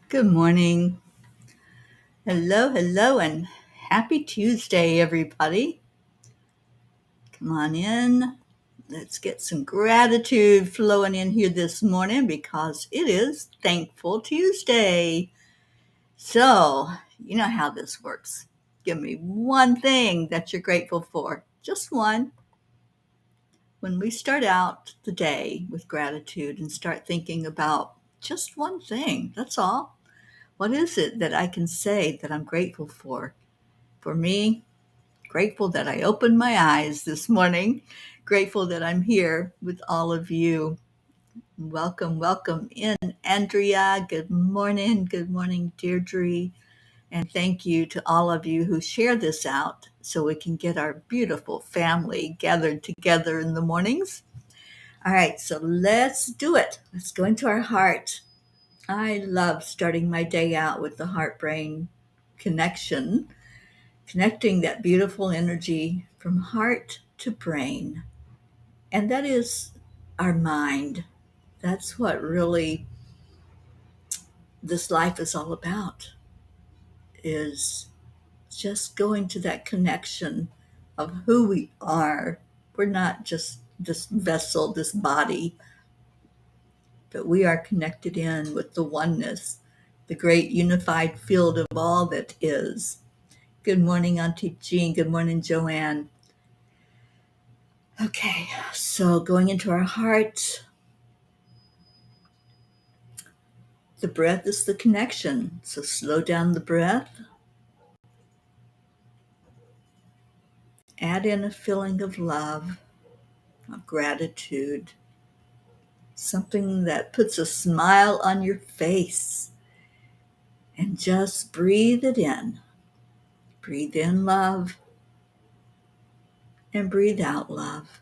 Good morning. Hello, and happy Tuesday, everybody. Come on in. Let's get some gratitude flowing in here this morning because it is Thankful Tuesday. So, you know how this works. Give me one thing that you're grateful for, just one. When we start out the day with gratitude and start thinking about just one thing, that's all. What is it that I can say that I'm grateful for? For me, grateful that I opened my eyes this morning. Grateful that I'm here with all of you. Welcome in, Andrea. Good morning. Good morning, Deirdre. And thank you to all of you who share this out so we can get our beautiful family gathered together in the mornings. All right, so let's do it. Let's go into our heart. I love starting my day out with the heart brain connection, connecting that beautiful energy from heart to brain. And that is our mind. That's what really this life is all about, is just going to that connection of who we are. We're not just this vessel, this body, but we are connected in with the oneness, the great unified field of all that is. Good morning, Auntie Jean. Good morning, Joanne. Okay, so going into our heart, the breath is the connection. So slow down the breath. Add in a feeling of love, of gratitude, something that puts a smile on your face. And just breathe it in. Breathe in love and breathe out love.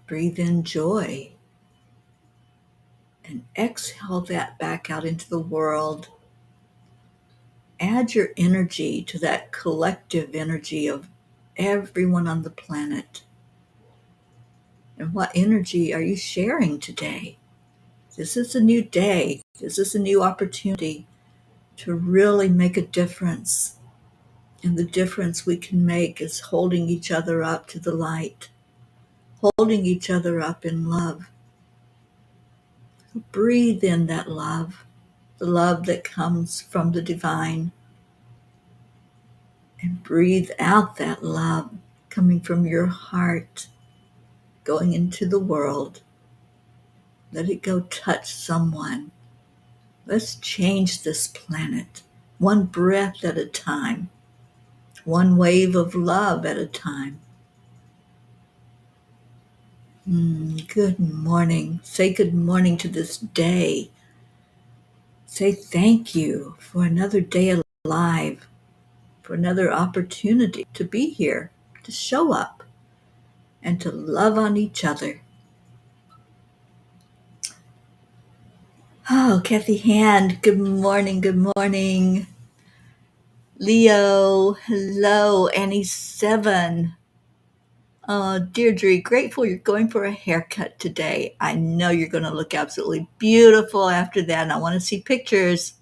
Breathe in joy and exhale that back out into the world. Add your energy to that collective energy of everyone on the planet. And what energy are you sharing today? This is a new day. This is a new opportunity to really make a difference. And the difference we can make is holding each other up to the light, holding each other up in love. Breathe in that love, the love that comes from the divine, and breathe out that love coming from your heart, going into the world. Let it go touch someone. Let's change this planet, one breath at a time, one wave of love at a time. Good morning. Say good morning to this day. Say thank you for another day alive, for another opportunity to be here, to show up, and to love on each other. Oh, Kathy Hand, good morning, good morning. Leo, hello, Annie 7. Deirdre, grateful you're going for a haircut today. I know you're going to look absolutely beautiful after that, and I want to see pictures.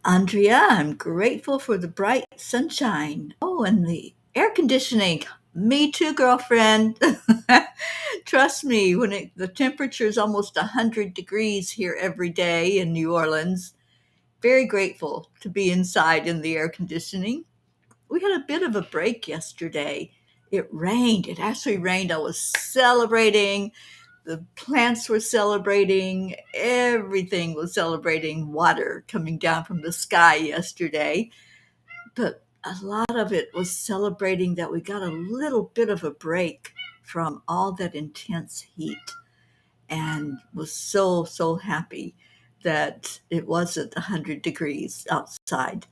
Andrea, I'm grateful for the bright sunshine. Oh, and the air conditioning. Me too, girlfriend. Trust me, when the temperature is almost 100 degrees here every day in New Orleans, very grateful to be inside in the air conditioning. We had a bit of a break yesterday. It rained. It actually rained. I was celebrating. The plants were celebrating. Everything was celebrating water coming down from the sky yesterday. But a lot of it was celebrating that we got a little bit of a break from all that intense heat, and was so happy that it wasn't 100 degrees outside.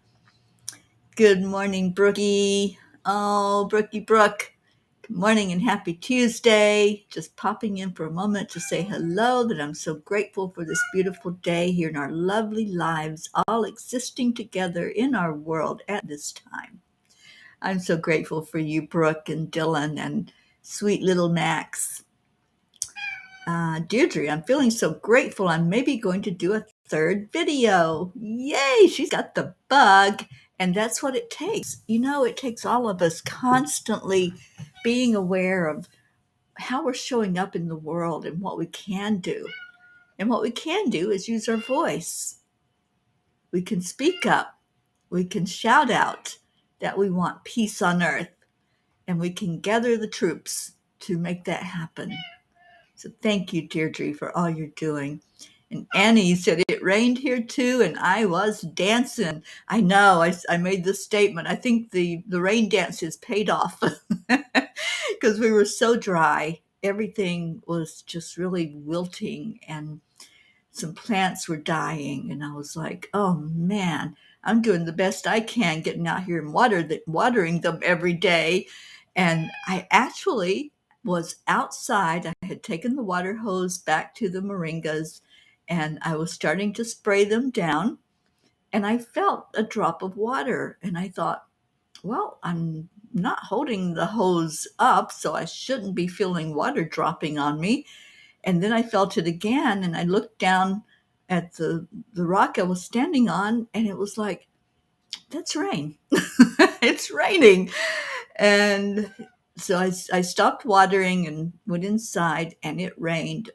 Good morning, Brookie. Oh, Brooke. Good morning and happy Tuesday. Just popping in for a moment to say hello, that I'm so grateful for this beautiful day here in our lovely lives, all existing together in our world at this time. I'm so grateful for you, Brooke and Dylan and sweet little Max. Deirdre, I'm feeling so grateful. I'm maybe going to do a third video. Yay, she's got the bug. And that's what it takes. It takes all of us constantly being aware of how we're showing up in the world and what we can do. And what we can do is use our voice. We can speak up. We can shout out that we want peace on earth. And we can gather the troops to make that happen. So thank you, Deirdre, for all you're doing. And Annie said it rained here too, and I was dancing. I know, I made this statement. I think the rain dance is paid off because we were so dry. Everything was just really wilting, and some plants were dying. And I was like, oh man, I'm doing the best I can getting out here and watering them every day. And I actually was outside. I had taken the water hose back to the moringas and I was starting to spray them down. And I felt a drop of water. And I thought, well, I'm not holding the hose up, so I shouldn't be feeling water dropping on me. And then I felt it again, and I looked down at the rock I was standing on, and it was like, that's rain. It's raining. And so I stopped watering and went inside, and it rained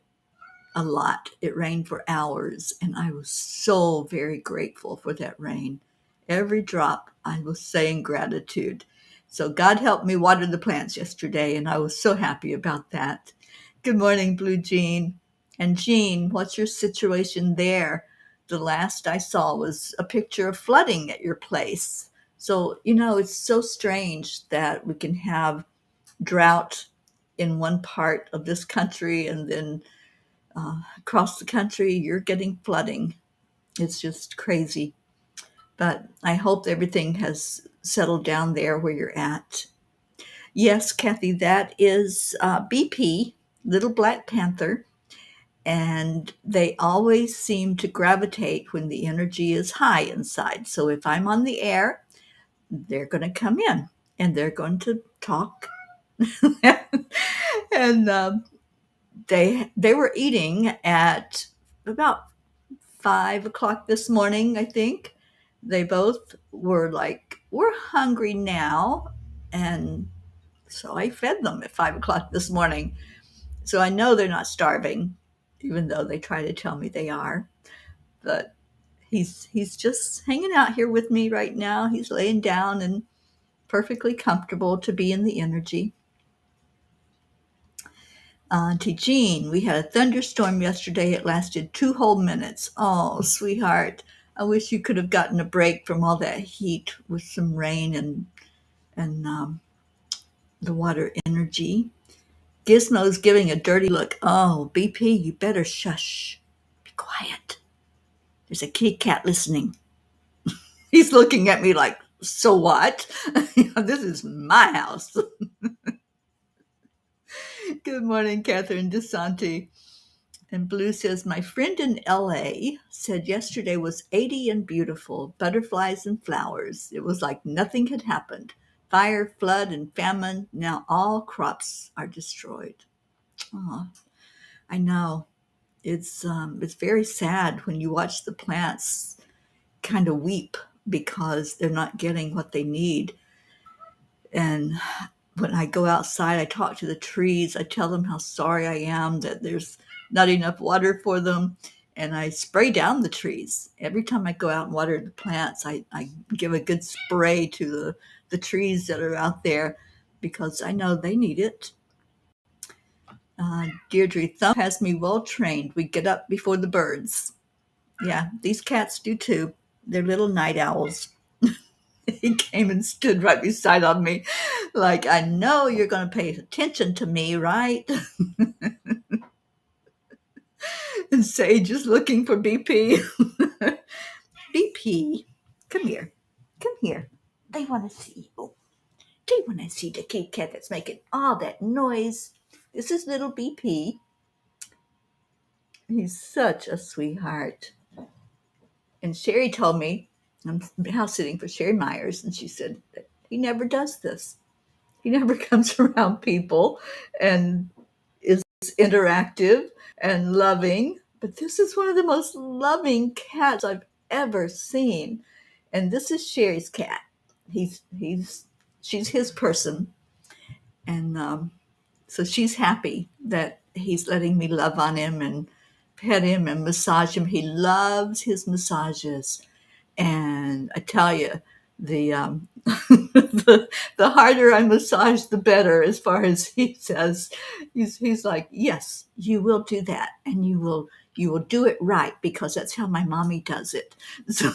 a lot. It rained for hours, and I was so very grateful for that rain. Every drop, I was saying gratitude. So God helped me water the plants yesterday, and I was so happy about that. Good morning, Blue Jean. And Jean, what's your situation there? The last I saw was a picture of flooding at your place. So, it's so strange that we can have drought in one part of this country and then across the country, you're getting flooding. It's just crazy. But I hope everything has settled down there where you're at. Yes, Kathy, that is BP, Little Black Panther. And they always seem to gravitate when the energy is high inside. So if I'm on the air, they're going to come in and they're going to talk. And they were eating at about 5 o'clock this morning, I think. They both were like, we're hungry now. And so I fed them at 5 o'clock this morning. So I know they're not starving, even though they try to tell me they are. But he's just hanging out here with me right now. He's laying down and perfectly comfortable to be in the energy. To Jean, we had a thunderstorm yesterday. It lasted 2 whole minutes. Oh, sweetheart. I wish you could have gotten a break from all that heat with some rain and the water energy. Gizmo's giving a dirty look. Oh, BP, you better shush. Be quiet. There's a kitty cat listening. He's looking at me like, so what? This is my house. Good morning, Catherine DeSanti. And Blue says, my friend in LA said yesterday was 80 and beautiful, butterflies and flowers. It was like nothing had happened. Fire, flood, and famine. Now all crops are destroyed. Oh, I know. It's very sad when you watch the plants kind of weep because they're not getting what they need. And when I go outside, I talk to the trees. I tell them how sorry I am that there's not enough water for them. And I spray down the trees. Every time I go out and water the plants, I give a good spray to the trees that are out there because I know they need it. Deirdre, Thumb has me well trained. We get up before the birds. Yeah, these cats do too. They're little night owls. He came and stood right beside on me like, I know you're going to pay attention to me, right? And Sage is looking for BP. BP, come here. Come here. They want to see you. They want to see the kitty cat that's making all that noise. This is little BP. He's such a sweetheart. And Sherry told me, I'm house sitting for Sherry Myers, and she said that he never does this. He never comes around people and is interactive and loving, but this is one of the most loving cats I've ever seen. And this is Sherry's cat. She's his person, and so she's happy that he's letting me love on him and pet him and massage him. He loves his massages. And I tell you, the the harder I massage, the better. As far as he says, he's like, yes, you will do that, and you will do it right because that's how my mommy does it. So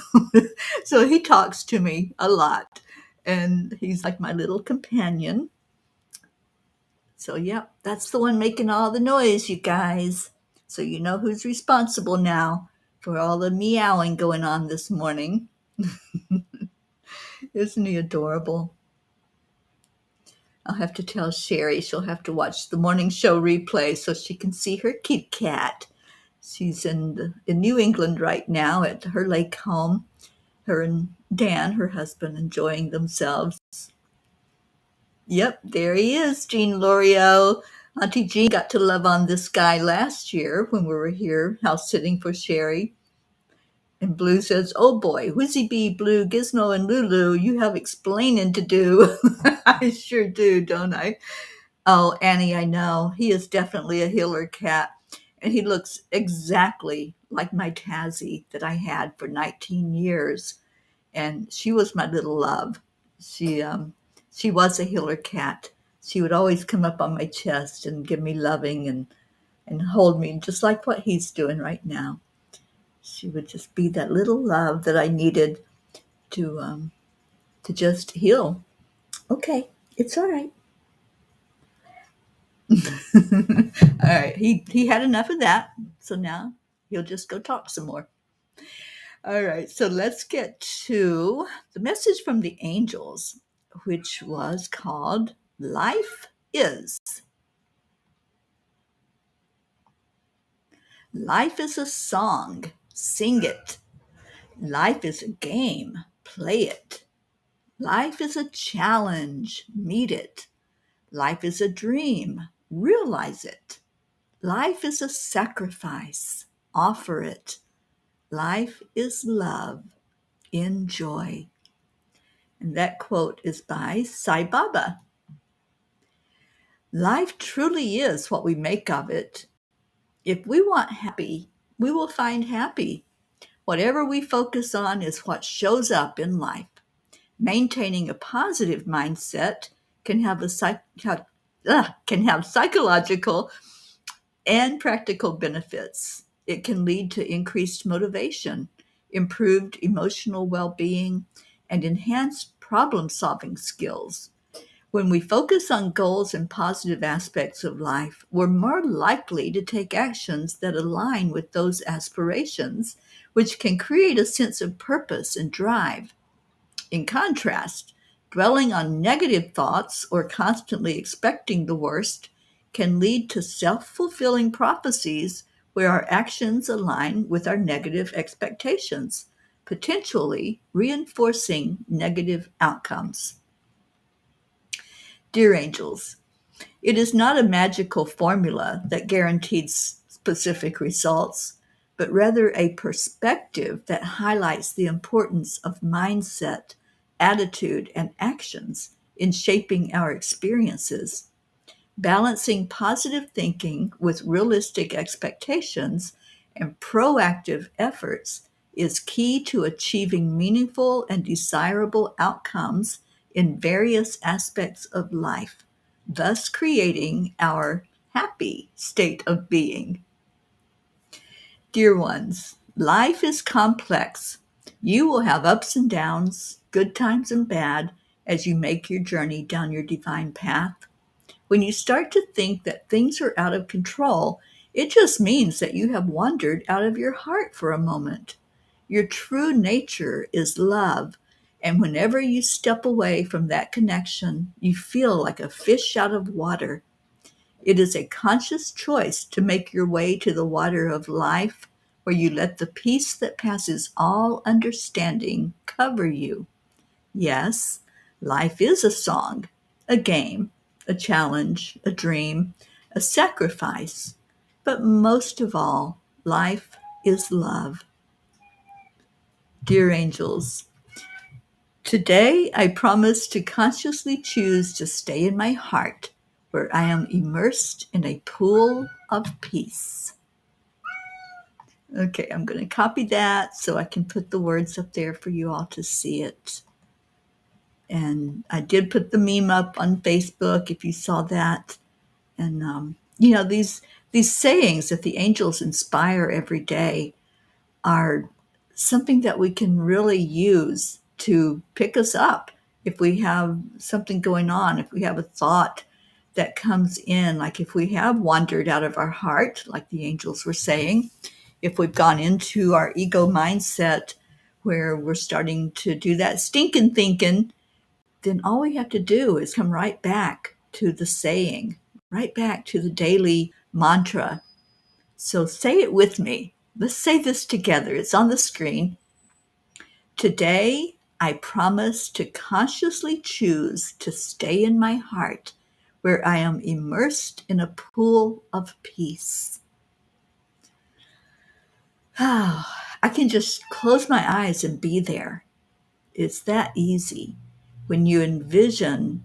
so he talks to me a lot, and he's like my little companion. So yeah, that's the one making all the noise, you guys. So you know who's responsible now for all the meowing going on this morning. Isn't he adorable? I'll have to tell Sherry she'll have to watch the morning show replay so she can see her cute cat. She's in New England right now at her lake home. Her and Dan, her husband, enjoying themselves. Yep, there he is, Jean Lorio. Auntie Jean got to love on this guy last year when we were here house sitting for Sherry. And Blue says, oh boy, Whizzy Bee, Blue, Gizmo, and Lulu, you have explaining to do. I sure do, don't I? Oh, Annie, I know. He is definitely a healer cat. And he looks exactly like my Tazzy that I had for 19 years. And she was my little love. She was a healer cat. She would always come up on my chest and give me loving and hold me, just like what he's doing right now. She would just be that little love that I needed to just heal. Okay, it's all right. All right, he had enough of that, so now he'll just go talk some more. All right, so let's get to the message from the angels, which was called Life Is. Life is a song, sing it. Life is a game, play it. Life is a challenge, meet it. Life is a dream, realize it. Life is a sacrifice, offer it. Life is love, enjoy. And that quote is by Sai Baba. Life truly is what we make of it. If we want happy, we will find happy. Whatever we focus on is what shows up in life. Maintaining a positive mindset can have psychological and practical benefits. It can lead to increased motivation, improved emotional well-being, and enhanced problem-solving skills. When we focus on goals and positive aspects of life, we're more likely to take actions that align with those aspirations, which can create a sense of purpose and drive. In contrast, dwelling on negative thoughts or constantly expecting the worst can lead to self-fulfilling prophecies where our actions align with our negative expectations, potentially reinforcing negative outcomes. Dear angels, it is not a magical formula that guarantees specific results, but rather a perspective that highlights the importance of mindset, attitude, and actions in shaping our experiences. Balancing positive thinking with realistic expectations and proactive efforts is key to achieving meaningful and desirable outcomes in various aspects of life, thus creating our happy state of being. Dear ones, life is complex. You will have ups and downs, good times and bad, as you make your journey down your divine path. When you start to think that things are out of control, it just means that you have wandered out of your heart for a moment. Your true nature is love, and whenever you step away from that connection, you feel like a fish out of water. It is a conscious choice to make your way to the water of life, where you let the peace that passes all understanding cover you. Yes, life is a song, a game, a challenge, a dream, a sacrifice, but most of all, life is love. Dear angels, today I promise to consciously choose to stay in my heart where I am immersed in a pool of peace. Okay, I'm going to copy that so I can put the words up there for you all to see it. And I did put the meme up on Facebook if you saw that. And, these sayings that the angels inspire every day are something that we can really use to pick us up if we have something going on, if we have a thought that comes in, like if we have wandered out of our heart, like the angels were saying, if we've gone into our ego mindset where we're starting to do that stinking thinking, then all we have to do is come right back to the saying, right back to the daily mantra. So say it with me. Let's say this together. It's on the screen. Today, I promise to consciously choose to stay in my heart where I am immersed in a pool of peace. I can just close my eyes and be there. It's that easy. When you envision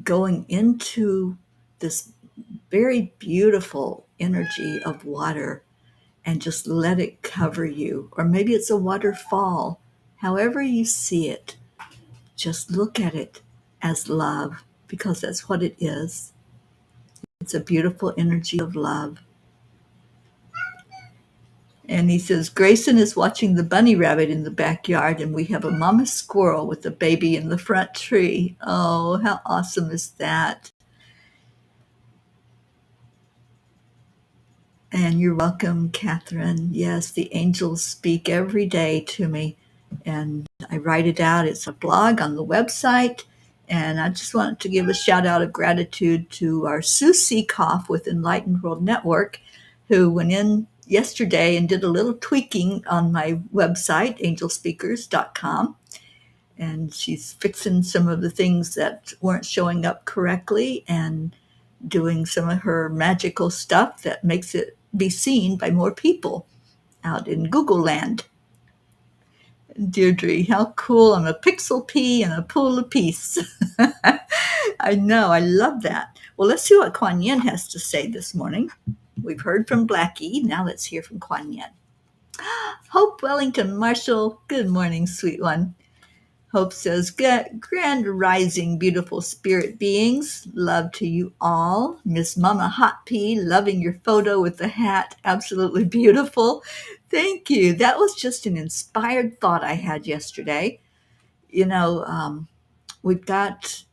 going into this very beautiful energy of water and just let it cover you, or maybe it's a waterfall, however you see it, just look at it as love, because that's what it is. It's a beautiful energy of love. And he says, Grayson is watching the bunny rabbit in the backyard, and we have a mama squirrel with a baby in the front tree. Oh, how awesome is that? And you're welcome, Catherine. Yes, the angels speak every day to me, and I write it out. It's a blog on the website. And I just wanted to give a shout out of gratitude to our Sue Seekoff with Enlightened World Network, who went in yesterday and did a little tweaking on my website, angelspeakers.com. And she's fixing some of the things that weren't showing up correctly and doing some of her magical stuff that makes it be seen by more people out in Google land. Deirdre, how cool. I'm a pixel pea in a pool of peace. I know, I love that. Well, let's see what Kuan Yin has to say this morning. We've heard from Blackie. Now let's hear from Kuan Yin. Hope Wellington Marshall, good morning, sweet one. Hope says, grand rising, beautiful spirit beings. Love to you all. Miss Mama Hot Pea, loving your photo with the hat. Absolutely beautiful. Thank you. That was just an inspired thought I had yesterday. We've got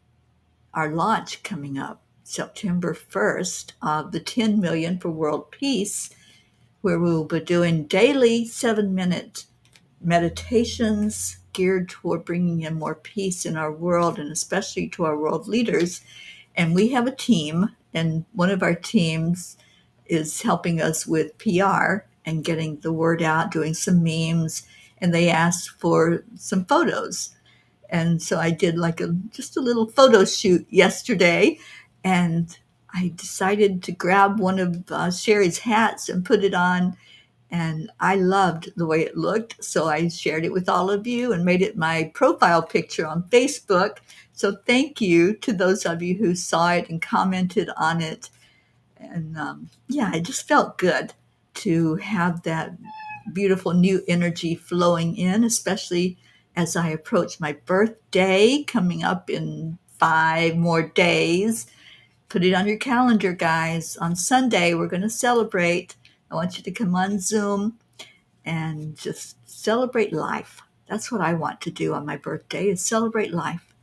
our launch coming up September 1st of the 10 million for world peace, where we will be doing daily 7-minute meditations geared toward bringing in more peace in our world, and especially to our world leaders. And we have a team, and one of our teams is helping us with PR and getting the word out, doing some memes, and they asked for some photos. And so I did just a little photo shoot yesterday, and I decided to grab one of Sherry's hats and put it on. And I loved the way it looked, so I shared it with all of you and made it my profile picture on Facebook. So thank you to those of you who saw it and commented on it. And I just felt good to have that beautiful new energy flowing in, especially as I approach my birthday coming up in 5 more days. Put it on your calendar, guys. On Sunday, we're going to celebrate. I want you to come on Zoom and just celebrate life. That's what I want to do on my birthday, is celebrate life.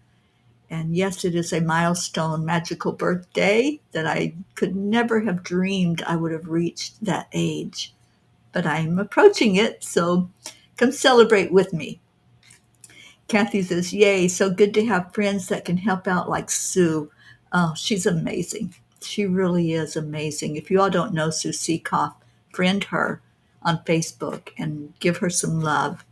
And yes, it is a milestone, magical birthday that I could never have dreamed I would have reached that age. But I'm approaching it, so come celebrate with me. Kathy says, yay, so good to have friends that can help out like Sue. Oh, she's amazing. She really is amazing. If you all don't know Sue Seekoff, friend her on Facebook and give her some love.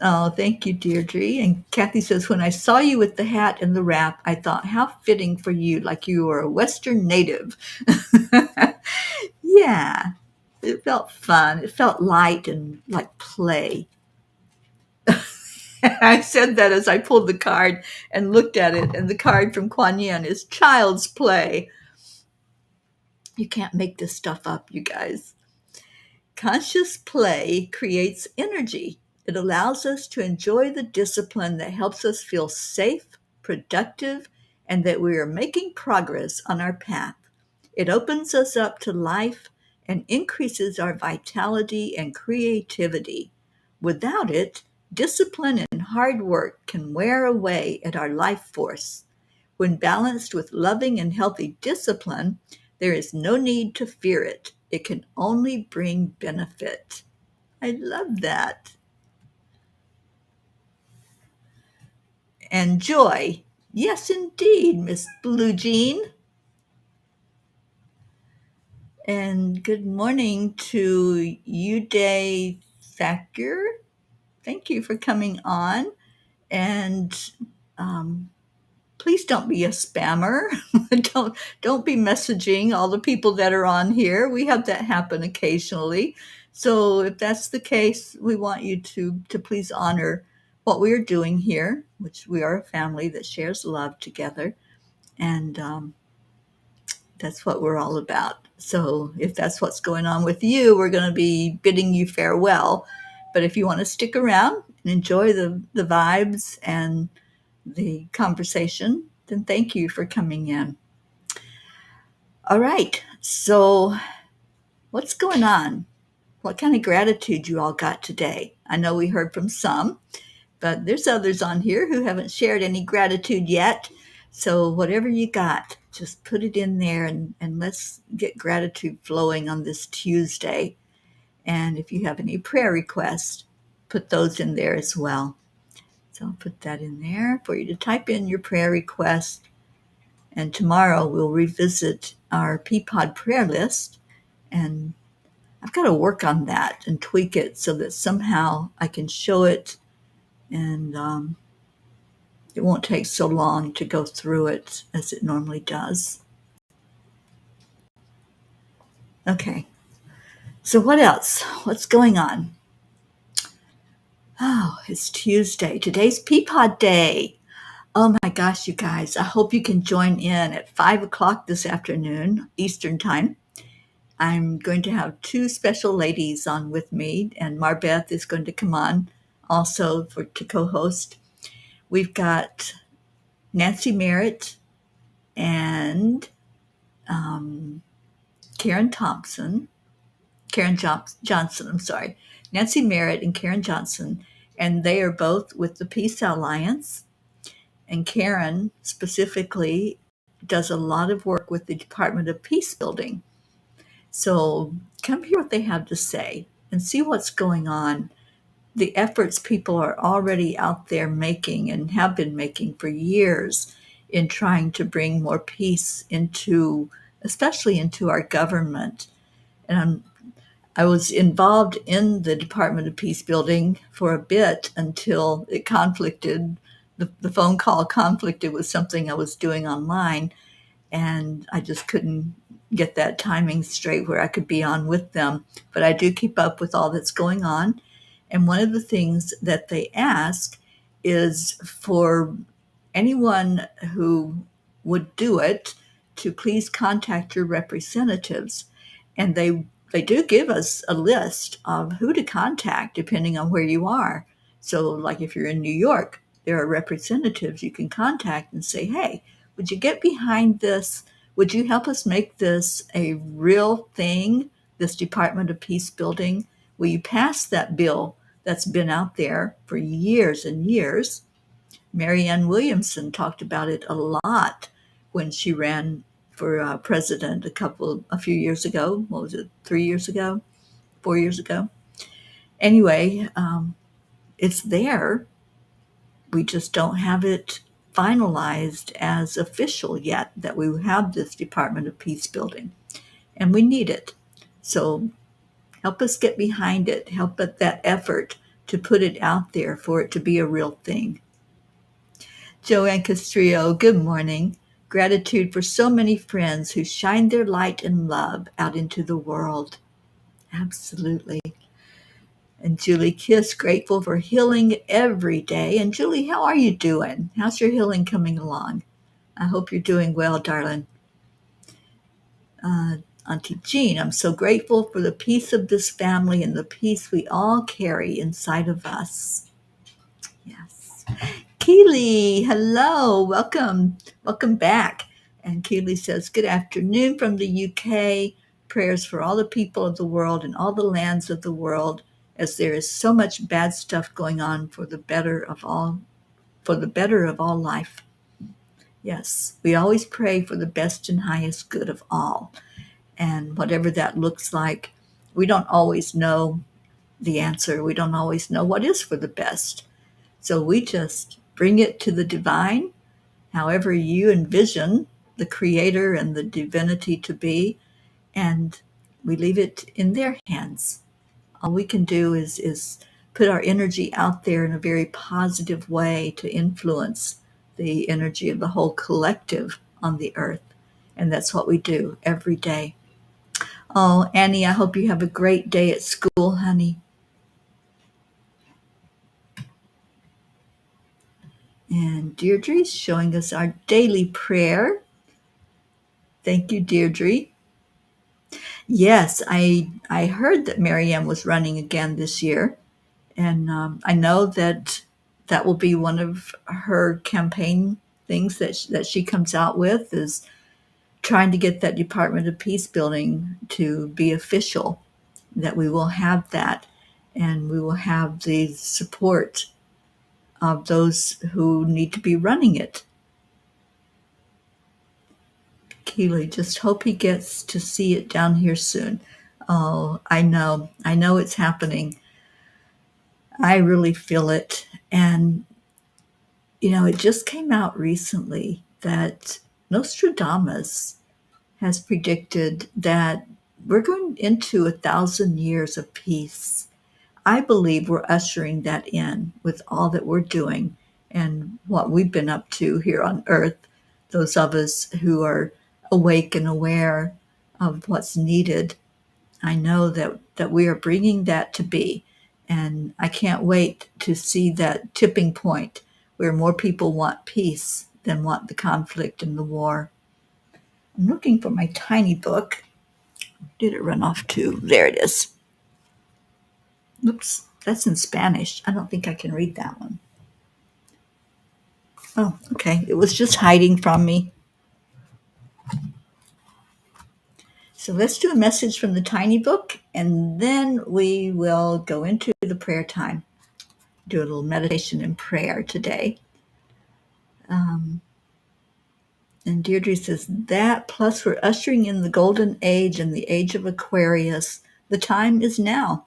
Oh, thank you, Deirdre. And Kathy says, when I saw you with the hat and the wrap, I thought, how fitting for you, like you were a Western native. Yeah, it felt fun. It felt light and like play. I said that as I pulled the card and looked at it, and the card from Kuan Yin is child's play. You can't make this stuff up, you guys. Conscious play creates energy. It allows us to enjoy the discipline that helps us feel safe, productive, and that we are making progress on our path. It opens us up to life and increases our vitality and creativity. Without it, discipline and hard work can wear away at our life force. When balanced with loving and healthy discipline, there is no need to fear it. It can only bring benefit. I love that. And joy. Yes, indeed, Miss Blue Jean. And good morning to Uday Thakur. Thank you for coming on. And um, please don't be a spammer. don't be messaging all the people that are on here. We have that happen occasionally. So if that's the case, we want you to please honor what we are doing here, which we are a family that shares love together. And that's what we're all about. So if that's what's going on with you, we're going to be bidding you farewell. But if you want to stick around and enjoy the vibes and the conversation, then thank you for coming in. All right. So what's going on? What kind of gratitude you all got today? I know we heard from some, but there's others on here who haven't shared any gratitude yet. So whatever you got, just put it in there and let's get gratitude flowing on this Tuesday. And if you have any prayer requests, put those in there as well. So I'll put that in there for you to type in your prayer request. And tomorrow we'll revisit our Peapod prayer list. And I've got to work on that and tweak it so that somehow I can show it and it won't take so long to go through it as it normally does. Okay. So what else? What's going on? Oh, it's Tuesday. Today's Peapod Day. Oh my gosh, you guys. I hope you can join in at 5 o'clock this afternoon, Eastern Time. I'm going to have two special ladies on with me, and Marbeth is going to come on also to co-host. We've got Nancy Merritt and Karen Johnson, I'm sorry. Nancy Merritt and Karen Johnson, and they are both with the Peace Alliance. And Karen specifically does a lot of work with the Department of Peace Building. So come hear what they have to say and see what's going on. The efforts people are already out there making and have been making for years in trying to bring more peace especially into our government. And I was involved in the Department of Peace Building for a bit until it conflicted. The phone call conflicted with something I was doing online, and I just couldn't get that timing straight where I could be on with them. But I do keep up with all that's going on. And one of the things that they ask is for anyone who would do it to please contact your representatives. And they do give us a list of who to contact depending on where you are. So like if you're in New York, there are representatives you can contact and say, hey, would you get behind this? Would you help us make this a real thing, this Department of Peace Building? Will you pass that bill that's been out there for years and years? Marianne Williamson talked about it a lot when she ran for president a few years ago. What was it, 3 years ago, 4 years ago? Anyway, it's there. We just don't have it finalized as official yet that we have this Department of Peace Building, and we need it. So help us get behind it. Help that effort to put it out there for it to be a real thing. Joanne Castrillo, good morning. Gratitude for so many friends who shine their light and love out into the world. Absolutely. And Julie Kiss, grateful for healing every day. And Julie, how are you doing? How's your healing coming along? I hope you're doing well, darling. Auntie Jean, I'm so grateful for the peace of this family and the peace we all carry inside of us. Yes. Keely, hello, welcome back. And Keely says, good afternoon from the UK. Prayers for all the people of the world and all the lands of the world, as there is so much bad stuff going on for the better of all life. Yes, we always pray for the best and highest good of all. And whatever that looks like, we don't always know the answer. We don't always know what is for the best. So we just bring it to the divine, however you envision the creator and the divinity to be, and we leave it in their hands. All we can do is put our energy out there in a very positive way to influence the energy of the whole collective on the earth. And that's what we do every day. Oh, Annie, I hope you have a great day at school, honey. And Deirdre's showing us our daily prayer. Thank you, Deirdre. Yes, I heard that Marianne was running again this year. And I know that will be one of her campaign things that she comes out with, is trying to get that Department of Peace building to be official, that we will have that, and we will have the support of those who need to be running it. Keely, just hope he gets to see it down here soon. Oh, I know it's happening. I really feel it. And, it just came out recently that Nostradamus has predicted that we're going into 1,000 years of peace. I believe we're ushering that in with all that we're doing and what we've been up to here on earth, those of us who are awake and aware of what's needed. I know that we are bringing that to be, and I can't wait to see that tipping point where more people want peace than want the conflict and the war. I'm looking for my tiny book. Did it run off too? There it is. Oops, that's in Spanish. I don't think I can read that one. Oh, okay. It was just hiding from me. So let's do a message from the tiny book, and then we will go into the prayer time. Do a little meditation and prayer today. And Deirdre says, that plus we're ushering in the golden age and the age of Aquarius. The time is now.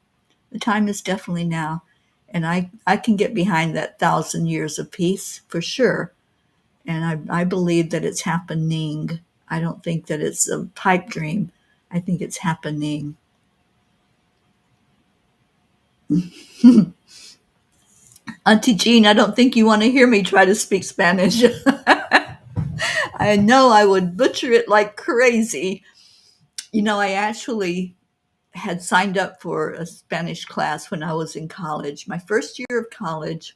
The time is definitely now. And I can get behind that 1,000 years of peace for sure. And I believe that it's happening. I don't think that it's a pipe dream. I think it's happening. Auntie Jean, I don't think you want to hear me try to speak Spanish. I know I would butcher it like crazy. I actually had signed up for a Spanish class when I was in college. My first year of college,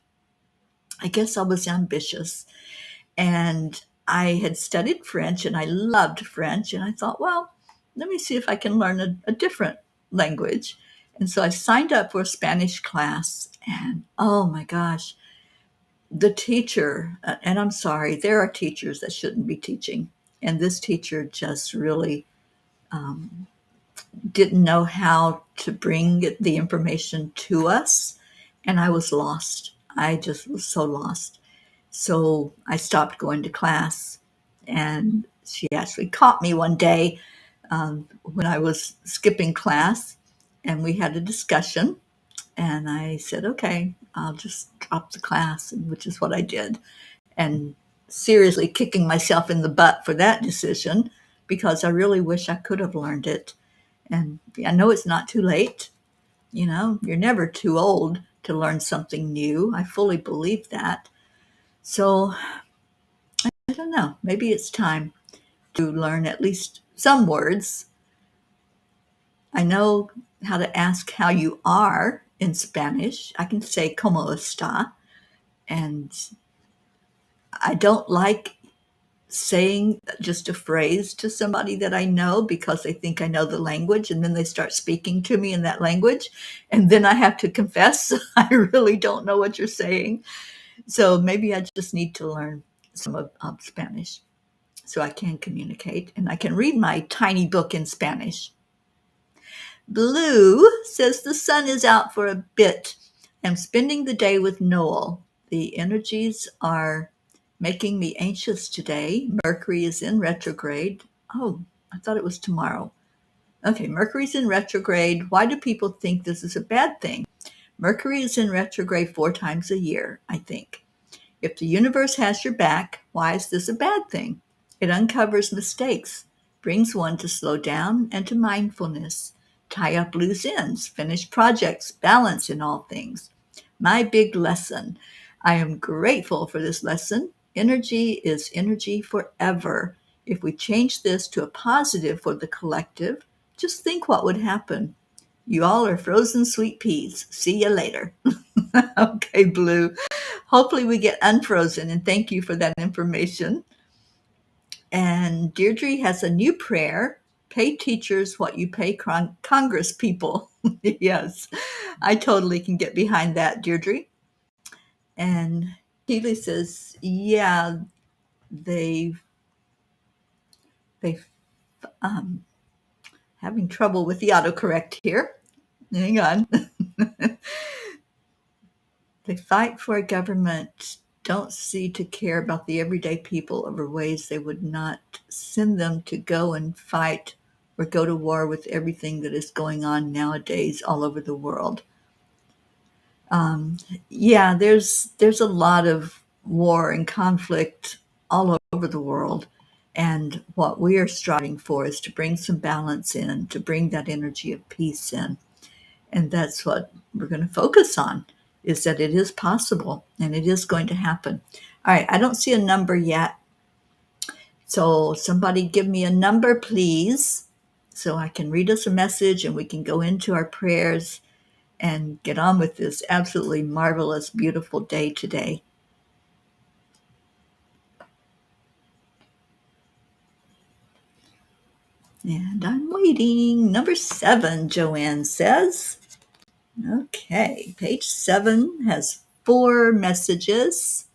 I guess I was ambitious. And I had studied French and I loved French. And I thought, well, let me see if I can learn a different language. And so I signed up for a Spanish class. And oh my gosh, the teacher, and I'm sorry, there are teachers that shouldn't be teaching. And this teacher just really didn't know how to bring the information to us. And I was lost. I just was so lost. So I stopped going to class, and she actually caught me one day when I was skipping class, and we had a discussion. And I said, okay, I'll just drop the class, which is what I did. And seriously kicking myself in the butt for that decision, because I really wish I could have learned it. And I know it's not too late. You're never too old to learn something new. I fully believe that. So I don't know. Maybe it's time to learn at least some words. I know how to ask how you are in Spanish. I can say como está. And I don't like saying just a phrase to somebody that I know because they think I know the language, and then they start speaking to me in that language. And then I have to confess, I really don't know what you're saying. So maybe I just need to learn some of Spanish so I can communicate and I can read my tiny book in Spanish. Blue says the sun is out for a bit. I'm spending the day with Noel. The energies are making me anxious today. Mercury is in retrograde. Oh, I thought it was tomorrow. Okay, Mercury's in retrograde. Why do people think this is a bad thing? Mercury is in retrograde 4 times a year, I think. If the universe has your back, why is this a bad thing? It uncovers mistakes, brings one to slow down and to mindfulness, tie up loose ends, finish projects, balance in all things. My big lesson. I am grateful for this lesson. Energy is energy forever. If we change this to a positive for the collective, just think what would happen. You all are frozen sweet peas. See you later. Okay, Blue. Hopefully we get unfrozen, and thank you for that information. And Deirdre has a new prayer. Pay teachers what you pay Congress people. Yes, I totally can get behind that, Deirdre. And Keely says, yeah, they um, having trouble with the autocorrect here. Hang on. They fight for a government, don't seem to care about the everyday people over ways they would not send them to go and fight or go to war with everything that is going on nowadays all over the world. Um, yeah, there's a lot of war and conflict all over the world. And what we are striving for is to bring some balance in, to bring that energy of peace in. And that's what we're going to focus on, is that it is possible and it is going to happen. All right, I don't see a number yet. So somebody give me a number, please, so I can read us a message and we can go into our prayers and get on with this absolutely marvelous, beautiful day today. And I'm waiting. Number 7, Joanne says. Okay, page 7 has 4 messages.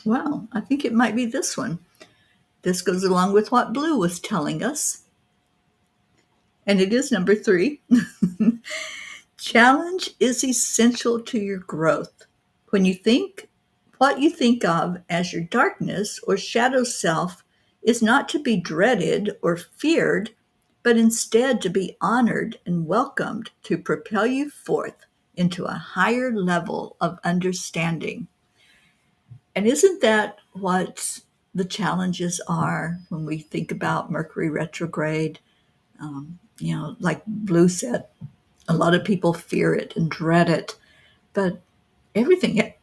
Well, I think it might be this one. This goes along with what Blue was telling us. And it is number 3. Challenge is essential to your growth. When you think, what you think of as your darkness or shadow self is not to be dreaded or feared, but instead to be honored and welcomed to propel you forth into a higher level of understanding. And isn't that what the challenges are when we think about Mercury retrograde? Like Blue said, a lot of people fear it and dread it, but everything,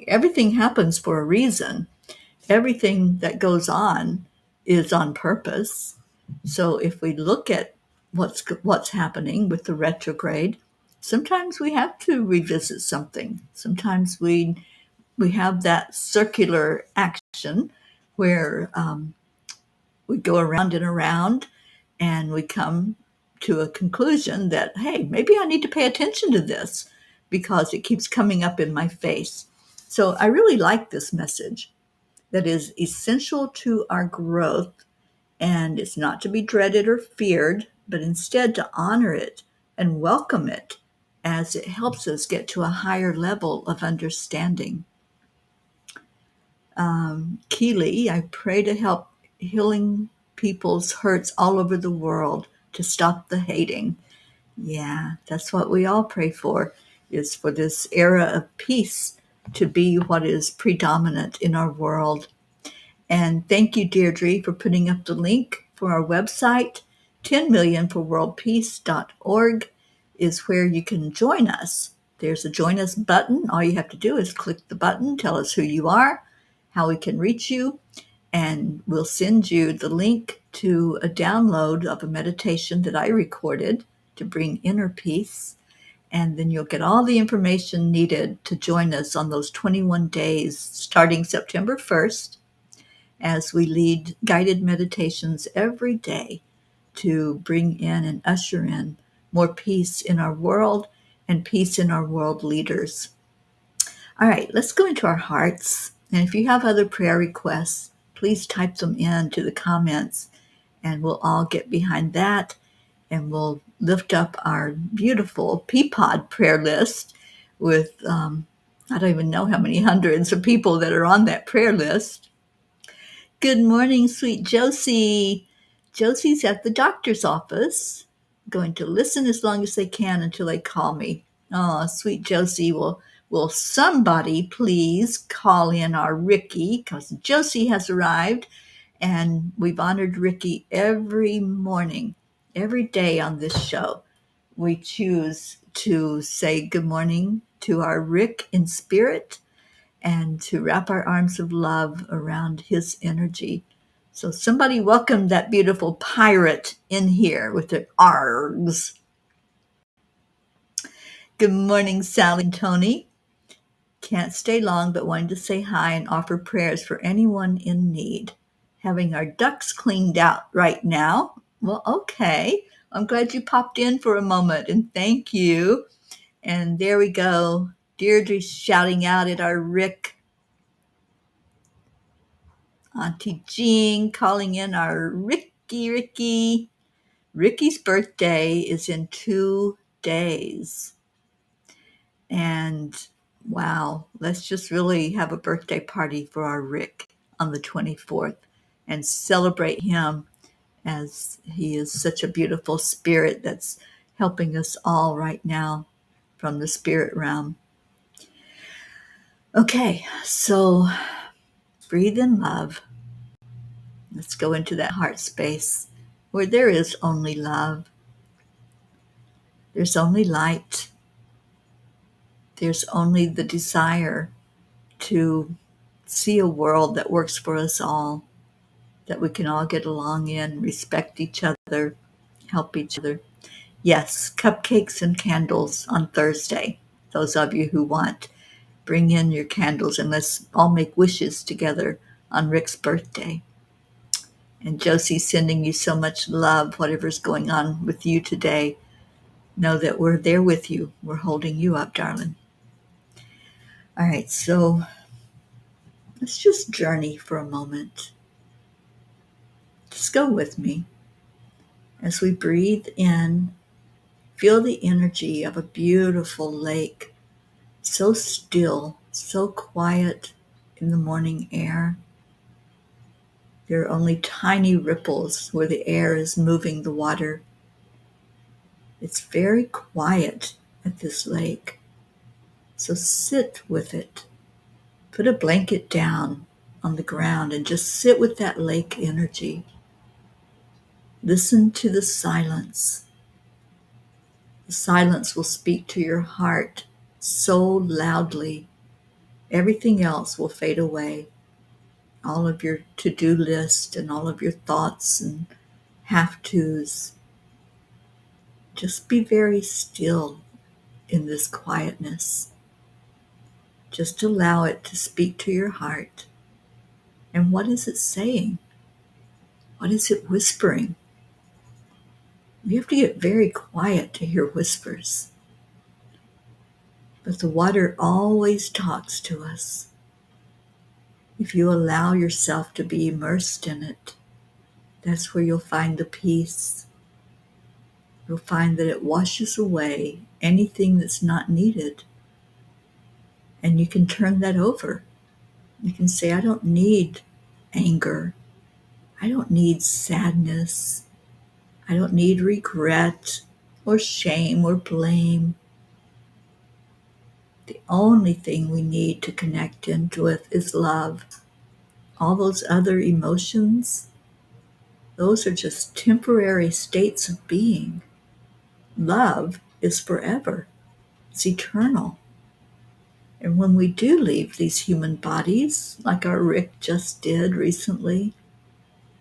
everything happens for a reason. Everything that goes on is on purpose. So if we look at what's happening with the retrograde, sometimes we have to revisit something. Sometimes we have that circular action where we go around and around and we come to a conclusion that, hey, maybe I need to pay attention to this because it keeps coming up in my face. So I really like this message that is essential to our growth, and it's not to be dreaded or feared, but instead to honor it and welcome it as it helps us get to a higher level of understanding. Keely, I pray to help healing people's hurts all over the world, to stop the hating. Yeah, that's what we all pray for, is for this era of peace to be what is predominant in our world. And thank you, Deirdre, for putting up the link for our website. 10millionforworldpeace.org is where you can join us. There's a join us button. All you have to do is click the button, tell us who you are, how we can reach you, and we'll send you the link to a download of a meditation that I recorded to bring inner peace. And then you'll get all the information needed to join us on those 21 days starting September 1st as we lead guided meditations every day to bring in and usher in more peace in our world and peace in our world leaders. All right, let's go into our hearts. And if you have other prayer requests, please type them into the comments and we'll all get behind that and we'll lift up our beautiful Peapod prayer list with, I don't even know how many hundreds of people that are on that prayer list. Good morning, sweet Josie. Josie's at the doctor's office, going to listen as long as they can until they call me. Oh, sweet Josie, will somebody please call in our Ricky, because Josie has arrived, and we've honored Ricky every morning, every day on this show. We choose to say good morning to our Rick in spirit, and to wrap our arms of love around his energy. So somebody welcome that beautiful pirate in here with the args. Good morning, Sally and Tony. Can't stay long, but wanted to say hi and offer prayers for anyone in need. Having our ducks cleaned out right now. Well, okay. I'm glad you popped in for a moment, and thank you. And there we go. Deirdre's shouting out at our Rick. Auntie Jean calling in our Ricky. Ricky's birthday is in 2 days. And wow, let's just really have a birthday party for our Rick on the 24th and celebrate him as he is such a beautiful spirit that's helping us all right now from the spirit realm. Okay, so breathe in love. Let's go into that heart space where there is only love. There's only light. There's only the desire to see a world that works for us all, that we can all get along in, respect each other, help each other. Yes, cupcakes and candles on Thursday. Those of you who want, bring in your candles and let's all make wishes together on Rick's birthday. And Josie's sending you so much love, whatever's going on with you today. Know that we're there with you. We're holding you up, darling. All right, so let's just journey for a moment. Just go with me. As we breathe in, feel the energy of a beautiful lake, so still, so quiet in the morning air. There are only tiny ripples where the air is moving the water. It's very quiet at this lake, so sit with it. Put a blanket down on the ground and just sit with that lake energy. Listen to the silence. The silence will speak to your heart so loudly. Everything else will fade away. All of your to-do list and all of your thoughts and have-tos. Just be very still in this quietness. Just allow it to speak to your heart. And what is it saying? What is it whispering? You have to get very quiet to hear whispers. But the water always talks to us. If you allow yourself to be immersed in it, that's where you'll find the peace. You'll find that it washes away anything that's not needed. And you can turn that over. You can say, I don't need anger. I don't need sadness. I don't need regret or shame or blame. The only thing we need to connect into with is love. All those other emotions, those are just temporary states of being. Love is forever. It's eternal. And when we do leave these human bodies, like our Rick just did recently,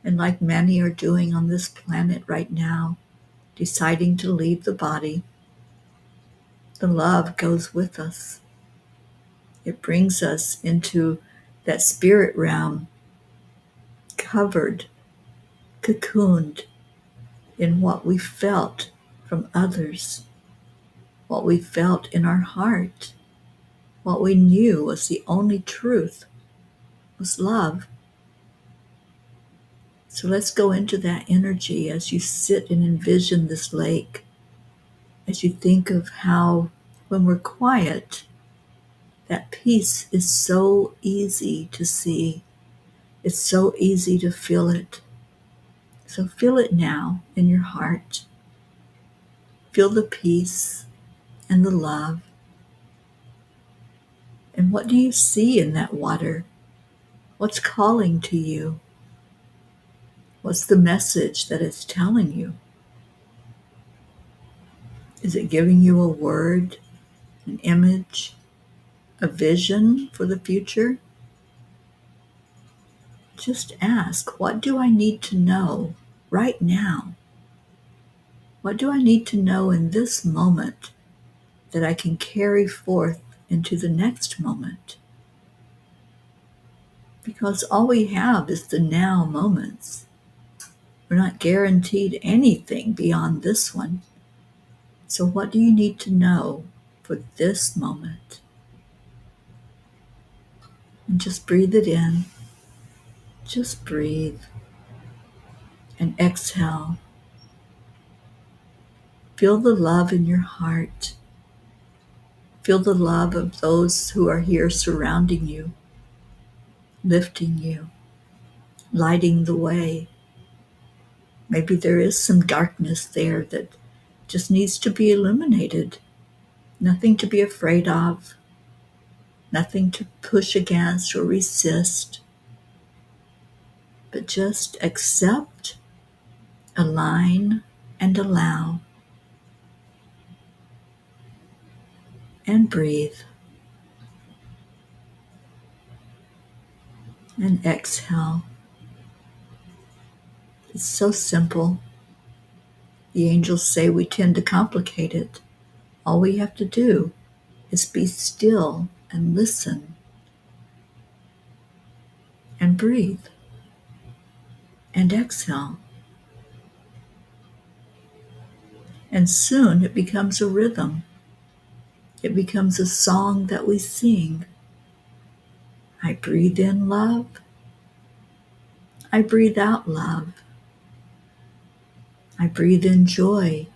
and like many are doing on this planet right now, deciding to leave the body, the love goes with us. It brings us into that spirit realm, covered, cocooned in what we felt from others, what we felt in our heart, what we knew was the only truth was love. So let's go into that energy as you sit and envision this lake, as you think of how when we're quiet, that peace is so easy to see. It's so easy to feel it. So feel it now in your heart. Feel the peace and the love. And what do you see in that water? What's calling to you? What's the message that it's telling you? Is it giving you a word, an image, a vision for the future? Just ask, what do I need to know right now? What do I need to know in this moment that I can carry forth into the next moment? Because all we have is the now moments. We're not guaranteed anything beyond this one. So what do you need to know for this moment? And just breathe it in. Just breathe and exhale. Feel the love in your heart. Feel the love of those who are here surrounding you, lifting you, lighting the way. Maybe there is some darkness there that just needs to be illuminated. Nothing to be afraid of, nothing to push against or resist, but just accept, align, and allow, and breathe, and exhale. It's so simple. The angels say we tend to complicate it. All we have to do is be still and listen and breathe and exhale. And soon it becomes a rhythm. It becomes a song that we sing. I breathe in love. I breathe out love. I breathe in joy.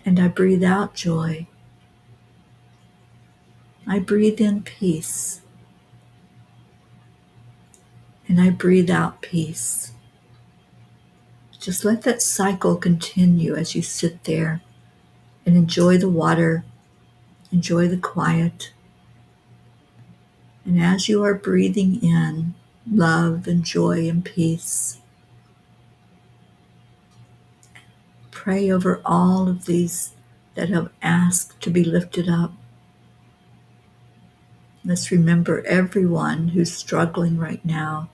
And I breathe out joy. I breathe in peace. And I breathe out peace. Just let that cycle continue as you sit there and enjoy the water, enjoy the quiet. And as you are breathing in love and joy and peace, pray over all of these that have asked to be lifted up. Let's remember everyone who's struggling right now,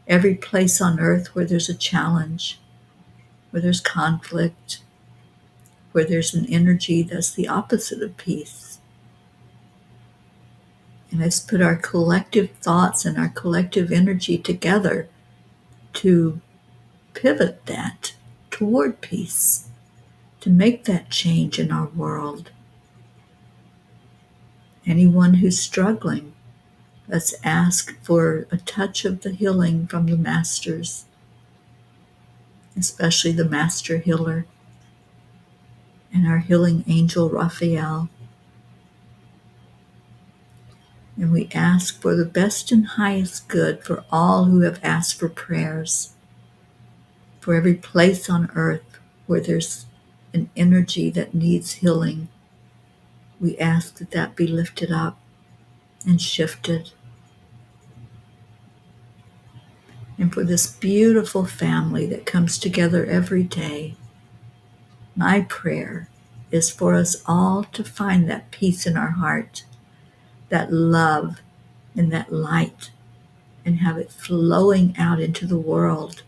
every place on earth where there's a challenge, where there's conflict, where there's an energy that's the opposite of peace. And let's put our collective thoughts and our collective energy together to pivot that toward peace, to make that change in our world. Anyone who's struggling, let's ask for a touch of the healing from the masters, especially the master healer and our healing angel Raphael. And we ask for the best and highest good for all who have asked for prayers, for every place on earth where there's an energy that needs healing. we ask that that be lifted up and shifted. And for this beautiful family that comes together every day, my prayer is for us all to find that peace in our heart, that love and that light, and have it flowing out into the world,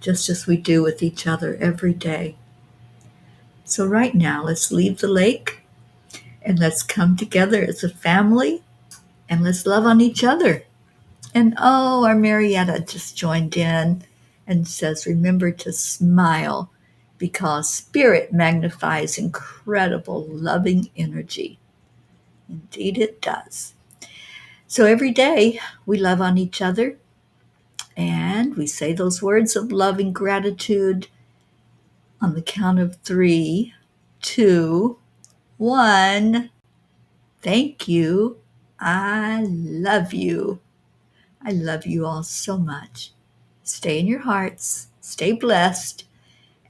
just as we do with each other every day. So right now, let's leave the lake and let's come together as a family and let's love on each other. And oh, our Marietta just joined in and says, remember to smile because spirit magnifies incredible loving energy. Indeed, it does. So every day we love on each other and we say those words of love and gratitude on the count of 3, 2, 1. Thank you. I love you. I love you all so much. Stay in your hearts, stay blessed,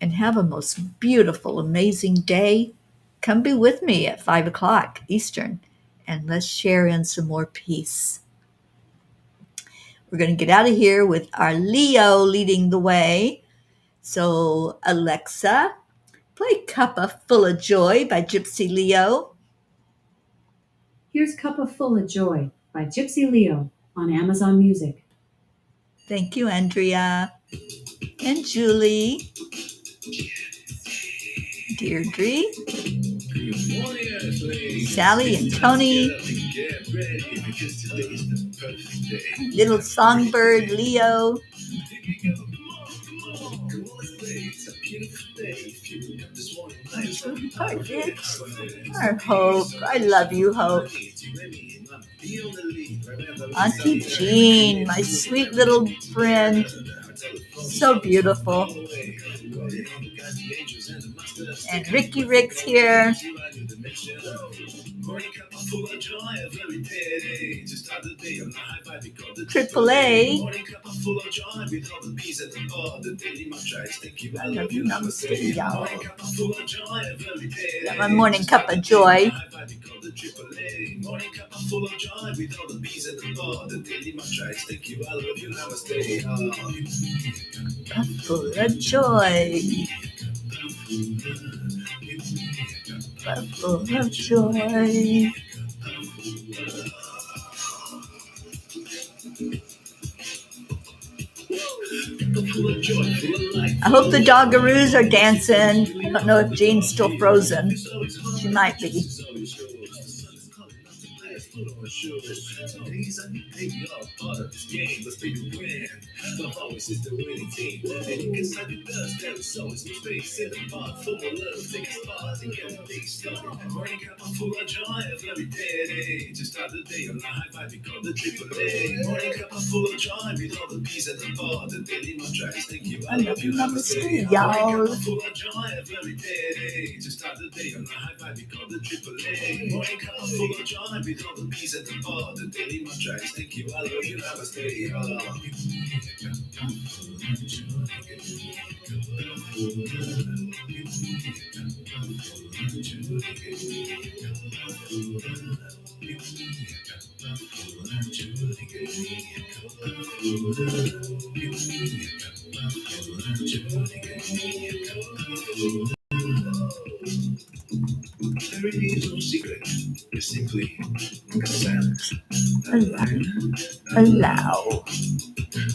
and have a most beautiful, amazing day. Come be with me at 5 o'clock Eastern, and let's share in some more peace. We're going to get out of here with our Leo leading the way. So, Alexa, play Cuppa Full of Joy by Gypsy Leo. Here's Cuppa Full of Joy by Gypsy Leo on Amazon Music. Thank you, Andrea and Julie, Deirdre, Sally and Tony, little songbird Leo. Our Hope. I love you, Hope. Auntie Jean, my sweet little friend. So beautiful. And Ricky Rick's here. Triple A. I love you, namaste, y'all. Got my morning cup of joy. Cup full of joy. Cup full of joy. I hope the doggaroos are dancing. I don't know if Jean's still frozen. She might be. I love you, namaste, y'all. There is no secret. It's simply accept, allow.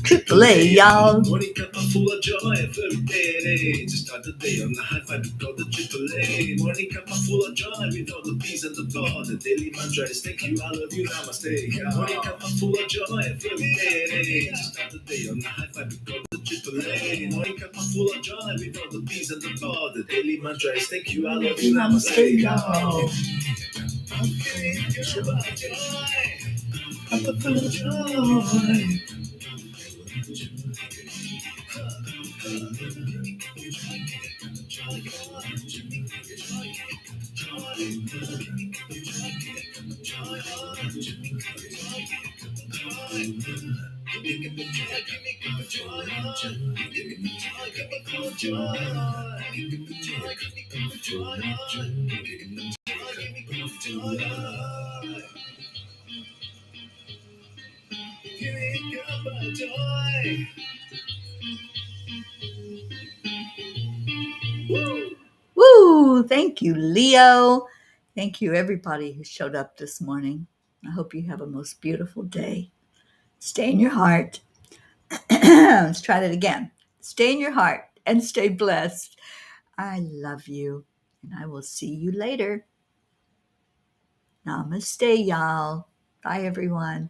Triple A, y'all. Morning cup full of joy every day. To start the day on the high five, we call the Triple A. Morning cup full of joy with all the peace and the thought. The daily mantra is thank you, I love you, namaste. Morning cup full of joy every day. To start the day on the high five, we call the Triple A. Morning cup full of joy with all the peace and the thought. The daily mantra is thank you, I love you, namaste. Cup full of joy. Joy. Morning Cuppa Joy. Woo! Thank you, Leo. Thank you, everybody who showed up this morning. I hope you have a most beautiful day. Stay in your heart. Let's try that again. Stay in your heart and stay blessed. I love you, and I will see you later. Namaste, y'all. Bye, everyone.